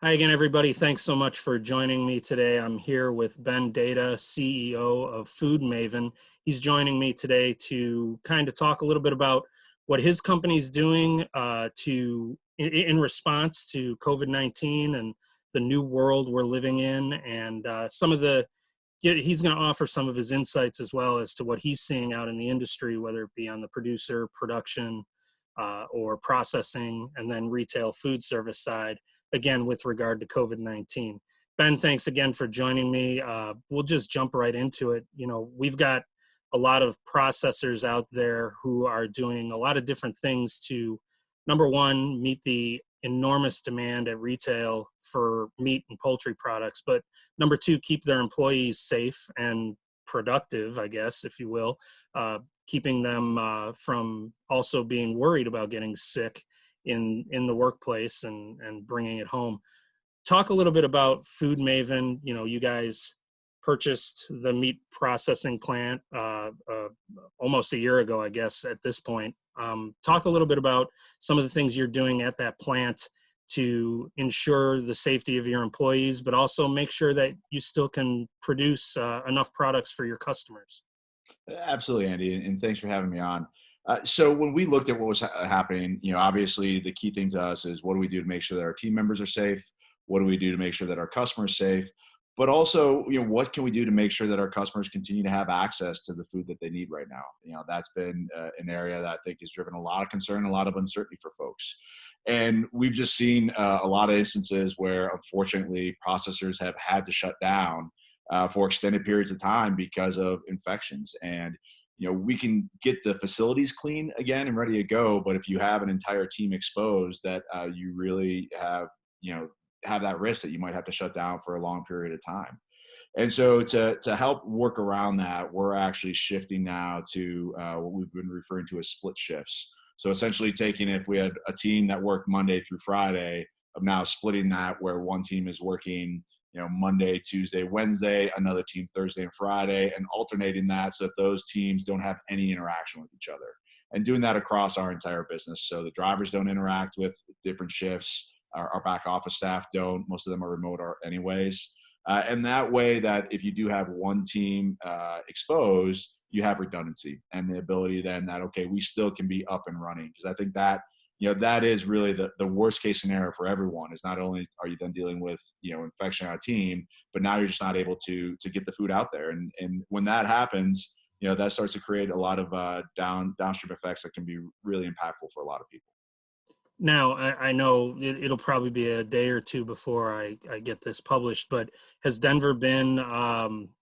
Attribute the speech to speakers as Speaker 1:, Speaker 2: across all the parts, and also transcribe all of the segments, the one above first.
Speaker 1: Hi again, everybody. Thanks so much for joining me today. I'm here with Ben Data, CEO of FoodMaven. He's joining me today to kind of talk a little bit about what his company's doing in response to COVID-19 and the new world we're living in, and he's going to offer some of his insights as well as to what he's seeing out in the industry, whether it be on the producer, production, or processing, and then retail food service side, again, with regard to COVID-19. Ben, thanks again for joining me. We'll just jump right into it. We've got a lot of processors out there who are doing a lot of different things to, number one, meet the enormous demand at retail for meat and poultry products, but number two, keep their employees safe and productive, I guess, if you will, keeping them from also being worried about getting sick in the workplace and bringing it home. Talk a little bit about FoodMaven. You guys purchased the meat processing plant almost a year ago, I guess, at this point. Talk a little bit about some of the things you're doing at that plant to ensure the safety of your employees, but also make sure that you still can produce enough products for your customers.
Speaker 2: Absolutely, Andy, and thanks for having me on. So when we looked at what was happening, obviously the key thing to us is what do we do to make sure that our team members are safe? What do we do to make sure that our customers are safe? But also, what can we do to make sure that our customers continue to have access to the food that they need right now? That's been an area that I think has driven a lot of concern, a lot of uncertainty for folks. And we've just seen a lot of instances where, unfortunately, processors have had to shut down for extended periods of time because of infections. And we can get the facilities clean again and ready to go, but if you have an entire team exposed, that you really have that risk that you might have to shut down for a long period of time. And so to help work around that, we're actually shifting now to what we've been referring to as split shifts. So essentially taking, if we had a team that worked Monday through Friday, of now splitting that where one team is working Monday, Tuesday, Wednesday, another team Thursday and Friday, and alternating that so that those teams don't have any interaction with each other. And doing that across our entire business. So the drivers don't interact with different shifts. Our back office staff don't. Most of them are remote anyways. And that way that if you do have one team exposed, you have redundancy and the ability then that, okay, we still can be up and running. Because I think that that is really the worst case scenario for everyone. Is not only are you then dealing with infection on a team, but now you're just not able to get the food out there. And when that happens, that starts to create a lot of downstream effects that can be really impactful for a lot of people.
Speaker 1: Now, I know it'll probably be a day or two before I get this published, but has Denver been,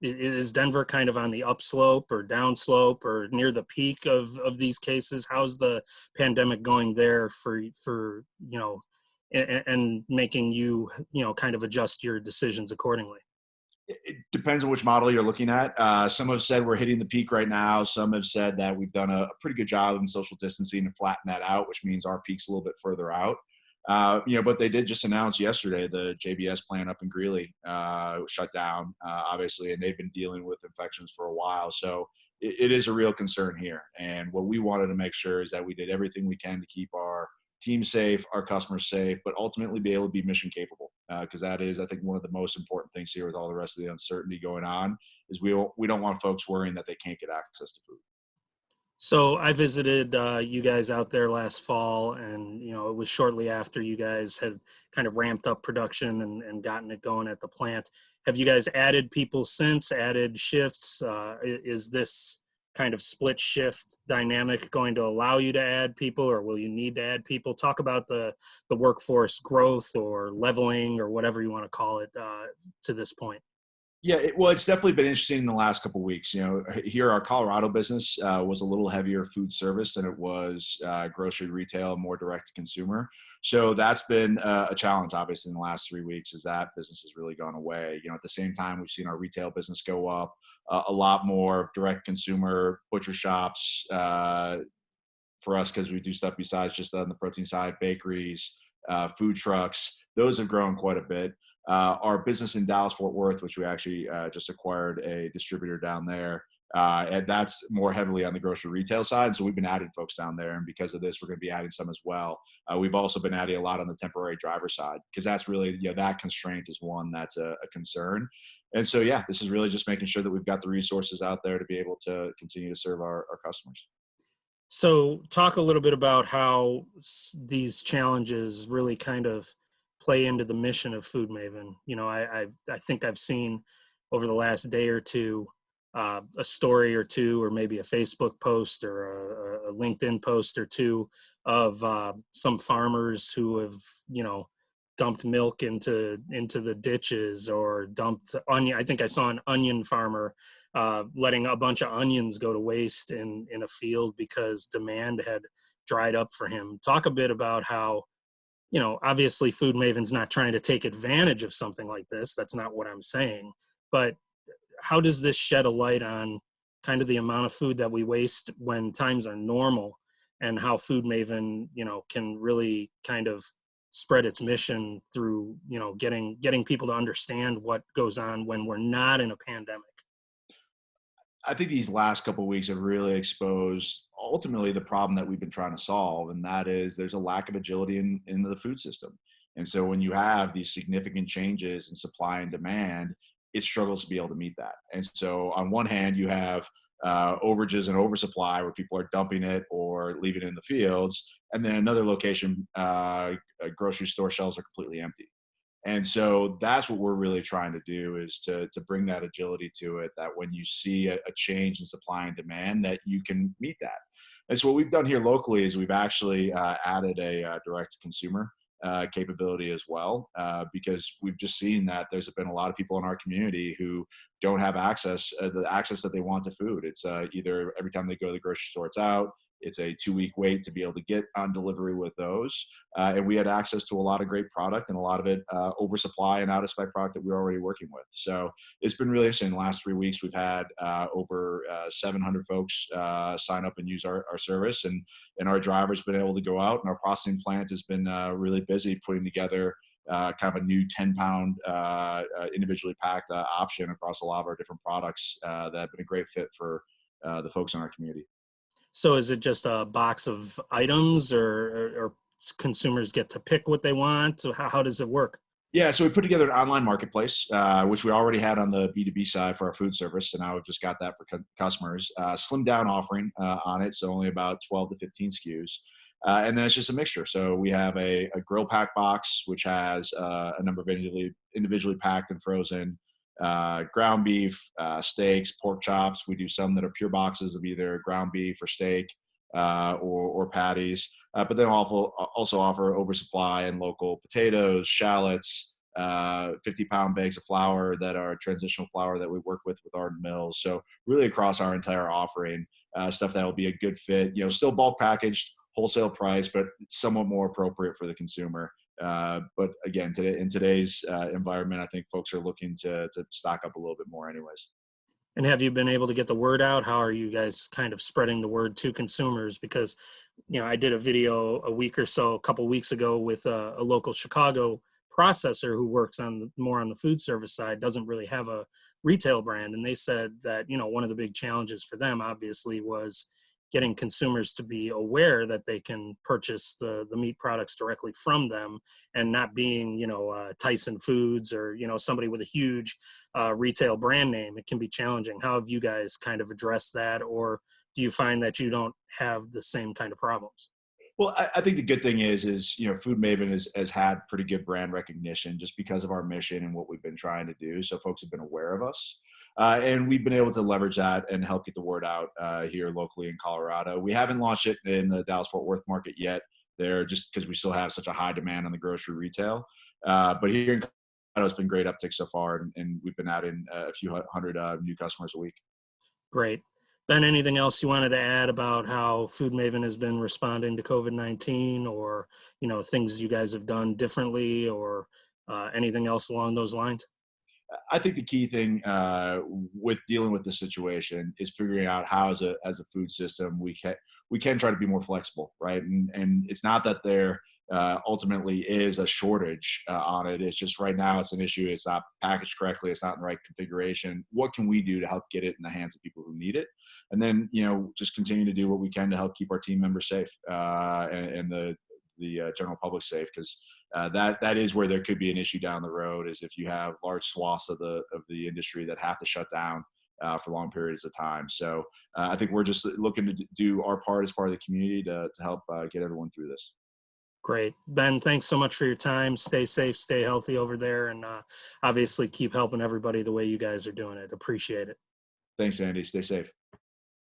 Speaker 1: is Denver kind of on the upslope or downslope or near the peak of these cases? How's the pandemic going there and making kind of adjust your decisions accordingly?
Speaker 2: It depends on which model you're looking at. Some have said we're hitting the peak right now. Some have said that we've done a pretty good job in social distancing to flatten that out, which means our peak's a little bit further out. But they did just announce yesterday the JBS plant up in Greeley shut down, obviously, and they've been dealing with infections for a while. So it is a real concern here. And what we wanted to make sure is that we did everything we can to keep our team safe, our customers safe, but ultimately be able to be mission capable. Because that is, I think, one of the most important things here with all the rest of the uncertainty going on is we don't want folks worrying that they can't get access to food.
Speaker 1: So I visited you guys out there last fall, and it was shortly after you guys had kind of ramped up production and gotten it going at the plant. Have you guys added people since? Added shifts? Is this kind of split shift dynamic going to allow you to add people, or will you need to add people? Talk about the workforce growth or leveling or whatever you want to call it to this point.
Speaker 2: Yeah, well, it's definitely been interesting in the last couple of weeks. Here our Colorado business was a little heavier food service than it was grocery retail, more direct to consumer. So that's been a challenge, obviously, in the last 3 weeks, as that business has really gone away. At the same time, we've seen our retail business go up a lot more direct consumer, butcher shops for us because we do stuff besides just on the protein side, bakeries, food trucks. Those have grown quite a bit. Our business in Dallas, Fort Worth, which we actually just acquired a distributor down there, And that's more heavily on the grocery retail side. So we've been adding folks down there. And because of this, we're going to be adding some as well. We've also been adding a lot on the temporary driver side, because that's really, that constraint is one that's a concern. And so, yeah, this is really just making sure that we've got the resources out there to be able to continue to serve our customers.
Speaker 1: So, talk a little bit about how these challenges really kind of play into the mission of Food Maven. I think I've seen over the last day or two a story or two, or maybe a Facebook post or a LinkedIn post or two of some farmers who have, dumped milk into the ditches, or dumped onion. I think I saw an onion farmer letting a bunch of onions go to waste in a field because demand had dried up for him. Talk a bit about how, obviously Food Maven's not trying to take advantage of something like this. That's not what I'm saying. But how does this shed a light on kind of the amount of food that we waste when times are normal, and how Food Maven, can really kind of spread its mission through, getting people to understand what goes on when we're not in a pandemic?
Speaker 2: I think these last couple of weeks have really exposed ultimately the problem that we've been trying to solve, and that is there's a lack of agility in the food system. And so when you have these significant changes in supply and demand, it struggles to be able to meet that. And so on one hand, you have overages and oversupply where people are dumping it or leaving it in the fields, and then another location, grocery store shelves are completely empty. And so that's what we're really trying to do, is to bring that agility to it, that when you see a change in supply and demand, that you can meet that. And so what we've done here locally is we've actually added a direct to consumer capability as well, because we've just seen that there's been a lot of people in our community who don't have access, the access that they want to food. It's either every time they go to the grocery store, it's out. It's a 2-week wait to be able to get on delivery with those. And we had access to a lot of great product, and a lot of it oversupply and out of spec product that we were already working with. So it's been really interesting. In the last 3 weeks, we've had over 700 folks sign up and use our service, and our drivers been able to go out, and our processing plant has been really busy putting together kind of a new 10-pound individually packed option across a lot of our different products that have been a great fit for the folks in our community.
Speaker 1: So is it just a box of items, or consumers get to pick what they want? So how does it work?
Speaker 2: Yeah, so we put together an online marketplace, which we already had on the B2B side for our food service, and now we've just got that for customers. Slimmed down offering on it, so only about 12 to 15 SKUs. And then it's just a mixture. So we have a grill pack box, which has a number of individually packed and frozen ground beef, steaks, pork chops. We do some that are pure boxes of either ground beef or steak, or patties. But then also offer oversupply and local potatoes, shallots, 50-pound bags of flour that are transitional flour that we work with Arden Mills. So really across our entire offering, stuff that will be a good fit. Still bulk packaged, wholesale price, but somewhat more appropriate for the consumer. But again, in today's environment, I think folks are looking to stock up a little bit more anyways.
Speaker 1: And have you been able to get the word out? How are you guys kind of spreading the word to consumers? Because, I did a video a couple weeks ago with a local Chicago processor who works more on the food service side, doesn't really have a retail brand. And they said that, one of the big challenges for them obviously was getting consumers to be aware that they can purchase the meat products directly from them, and not being, Tyson Foods or, somebody with a huge retail brand name. It can be challenging. How have you guys kind of addressed that? Or do you find that you don't have the same kind of problems?
Speaker 2: Well, I think the good thing is Food Maven has had pretty good brand recognition just because of our mission and what we've been trying to do. So folks have been aware of us. And we've been able to leverage that and help get the word out here locally in Colorado. We haven't launched it in the Dallas-Fort Worth market yet there, just because we still have such a high demand on the grocery retail. But here in Colorado, it's been great uptick so far, and we've been adding a few hundred new customers a week.
Speaker 1: Great. Ben, anything else you wanted to add about how Food Maven has been responding to COVID-19, or, things you guys have done differently, or anything else along those lines?
Speaker 2: I think the key thing with dealing with the situation is figuring out how, as a food system, we can try to be more flexible, right? And it's not that there ultimately is a shortage on it. It's just right now it's an issue. It's not packaged correctly. It's not in the right configuration. What can we do to help get it in the hands of people who need it? And then, just continue to do what we can to help keep our team members safe, and the general public safe, because that is where there could be an issue down the road, is if you have large swaths of the industry that have to shut down for long periods of time. So I think we're just looking to do our part as part of the community to help get everyone through this.
Speaker 1: Great. Ben, thanks so much for your time. Stay safe, stay healthy over there, and obviously keep helping everybody the way you guys are doing it. Appreciate it.
Speaker 2: Thanks, Andy. Stay safe.